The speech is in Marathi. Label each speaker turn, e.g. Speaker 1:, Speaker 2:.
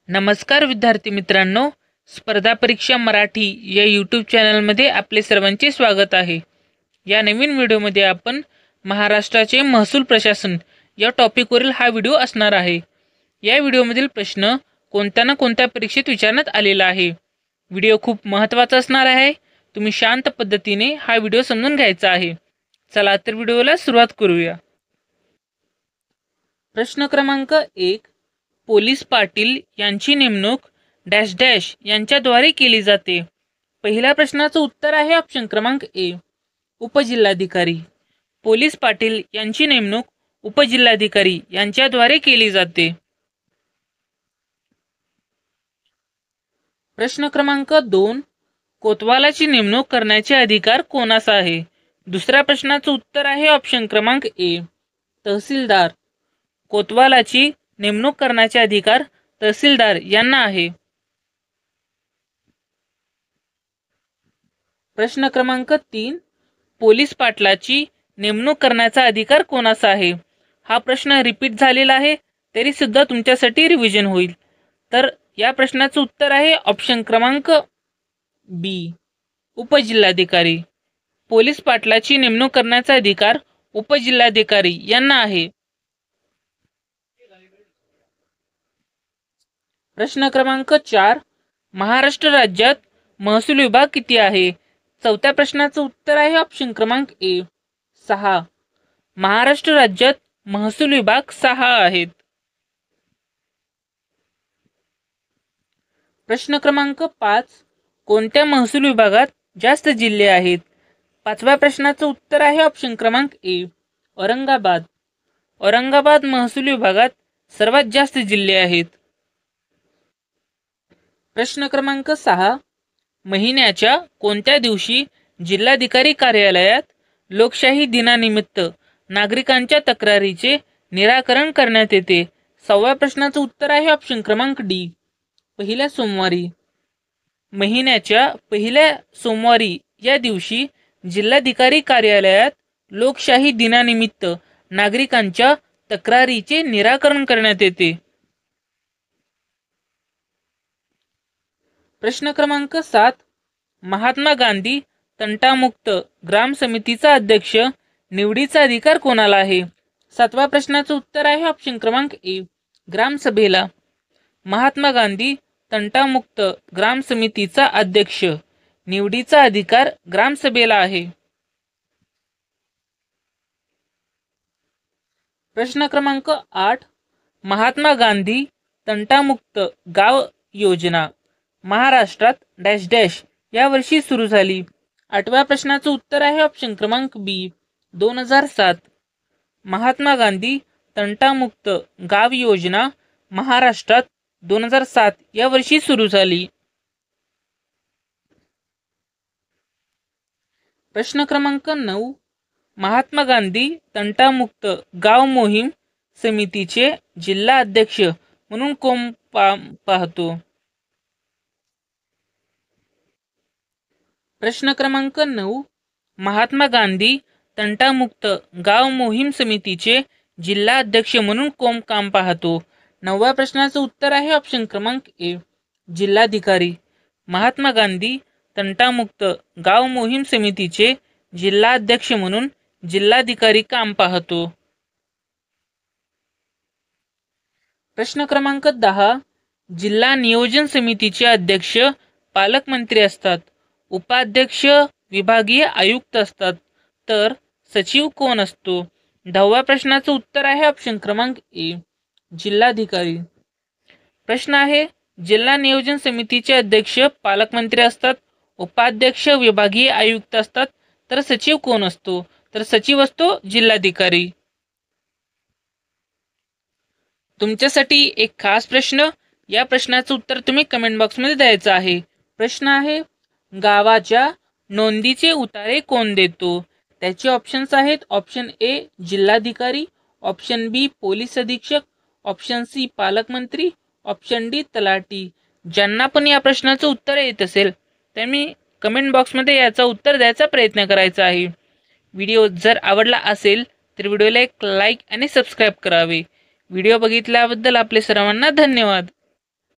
Speaker 1: नमस्कार विद्यार्थी मित्रांनो, स्पर्धा परीक्षा मराठी या यूट्यूब चॅनलमध्ये आपले सर्वांचे स्वागत आहे। या नवीन व्हिडिओमध्ये आपण महाराष्ट्राचे महसूल प्रशासन या टॉपिकवरील हा व्हिडिओ असणार आहे। या व्हिडिओमधील प्रश्न कोणत्या ना कोणत्या परीक्षेत विचारण्यात आलेला आहे। व्हिडिओ खूप महत्त्वाचा असणार आहे। तुम्ही शांत पद्धतीने हा व्हिडिओ समजून घ्यायचा आहे। चला तर व्हिडिओला सुरुवात करूया। प्रश्न क्रमांक 1, पोलीस पाटील यांची नेमणूक डॅश डॅश यांच्याद्वारे केली जाते। पहिल्या प्रश्नाचं उत्तर आहे ऑप्शन क्रमांक ए, उपजिल्हाधिकारी। पोलीस पाटील यांची नेमणूक उपजिल्हाधिकारी यांच्याद्वारे केली जाते। प्रश्न क्रमांक 2, कोतवालाची नेमणूक करण्याचे अधिकार कोणास आहे। दुसऱ्या प्रश्नाचं उत्तर आहे ऑप्शन क्रमांक ए, तहसीलदार। कोतवालाची नेमणूक करण्याचे अधिकार तहसीलदार यांना आहे। प्रश्न क्रमांक 3, पोलीस पाटलाची नेमणूक करण्याचा अधिकार कोणाचा आहे। हा प्रश्न रिपीट झालेला आहे, तरी सुद्धा तुमच्यासाठी रिव्हिजन होईल। तर या प्रश्नाचं उत्तर आहे ऑप्शन क्रमांक बी, उपजिल्हाधिकारी। पोलीस पाटलाची नेमणूक करण्याचा अधिकार उपजिल्हाधिकारी यांना आहे। प्रश्न क्रमांक 4, महाराष्ट्र राज्यात महसूल विभाग किती आहे। चौथ्या प्रश्नाचं उत्तर आहे ऑप्शन क्रमांक ए, 6। महाराष्ट्र राज्यात महसूल विभाग 6 आहेत। प्रश्न क्रमांक 5, कोणत्या महसूल विभागात जास्त जिल्हे आहेत। पाचव्या प्रश्नाचं उत्तर आहे ऑप्शन क्रमांक ए, औरंगाबाद। औरंगाबाद महसूल विभागात सर्वात जास्त जिल्हे आहेत। प्रश्न क्रमांक 6, महिन्याच्या कोणत्या दिवशी जिल्हाधिकारी कार्यालयात लोकशाही दिनानिमित्त नागरिकांच्या तक्रारीचे निराकरण करण्यात येते। 6व्या प्रश्नाचं उत्तर आहे ऑप्शन क्रमांक डी, पहिल्या सोमवारी। महिन्याच्या पहिल्या सोमवारी या दिवशी जिल्हाधिकारी कार्यालयात लोकशाही दिनानिमित्त नागरिकांच्या तक्रारीचे निराकरण करण्यात येते। प्रश्न क्रमांक 7, महात्मा गांधी तंटामुक्त ग्राम समितीचा अध्यक्ष निवडीचा अधिकार कोणाला आहे। 7व्या प्रश्नाचं उत्तर आहे ऑप्शन क्रमांक ए, ग्रामसभेला। महात्मा गांधी तंटामुक्त ग्राम समितीचा अध्यक्ष निवडीचा अधिकार ग्रामसभेला आहे। प्रश्न क्रमांक 8, महात्मा गांधी तंटामुक्त गाव योजना महाराष्ट्रात डॅश डॅश या वर्षी सुरू झाली। 8व्या प्रश्नाचं उत्तर आहे ऑप्शन क्रमांक बी, 2007। महात्मा गांधी तंटामुक्त गाव योजना महाराष्ट्रात 2007 या वर्षी सुरू झाली। प्रश्न क्रमांक 9, महात्मा गांधी तंटामुक्त गाव मोहीम समितीचे जिल्हा अध्यक्ष म्हणून कोण पाहतो। प्रश्न क्रमांक 9, महात्मा गांधी तंटामुक्त गाव मोहीम समितीचे जिल्हा अध्यक्ष म्हणून कोण काम पाहतो। 9व्या प्रश्नाचं उत्तर आहे ऑप्शन क्रमांक ए, जिल्हाधिकारी। महात्मा गांधी तंटामुक्त गाव मोहीम समितीचे जिल्हा अध्यक्ष म्हणून जिल्हाधिकारी काम पाहतो। प्रश्न क्रमांक 10, जिल्हा नियोजन समितीचे अध्यक्ष पालकमंत्री असतात। उपाध्यक्ष विभागीय आयुक्त असतात, तर सचिव कोण असतो। 10व्या प्रश्नाचं उत्तर आहे ऑप्शन क्रमांक ए, जिल्हाधिकारी। प्रश्न आहे, जिल्हा नियोजन समितीचे अध्यक्ष पालकमंत्री असतात, उपाध्यक्ष विभागीय आयुक्त असतात, तर सचिव कोण असतो। तर सचिव असतो जिल्हाधिकारी। तुमच्यासाठी एक खास प्रश्न, या प्रश्नाचं उत्तर तुम्ही कमेंट बॉक्समध्ये द्यायचं आहे। प्रश्न आहे, गावाच्या नोंदीचे उतारे कोण देतो। त्याचे ऑप्शन्स आहेत ऑप्शन ए, जिल्हाधिकारी, ऑप्शन बी, पोलीस अधीक्षक, ऑप्शन सी, पालकमंत्री, ऑप्शन डी, तलाठी। ज्यांना पण या प्रश्नाचं उत्तर येत असेल त्यांनी कमेंट बॉक्समध्ये याचा उत्तर द्यायचा प्रयत्न करायचा आहे। व्हिडिओ जर आवडला असेल तर व्हिडिओला एक लाईक आणि सबस्क्राईब करावे। व्हिडिओ बघितल्याबद्दल आपले सर्वांना धन्यवाद।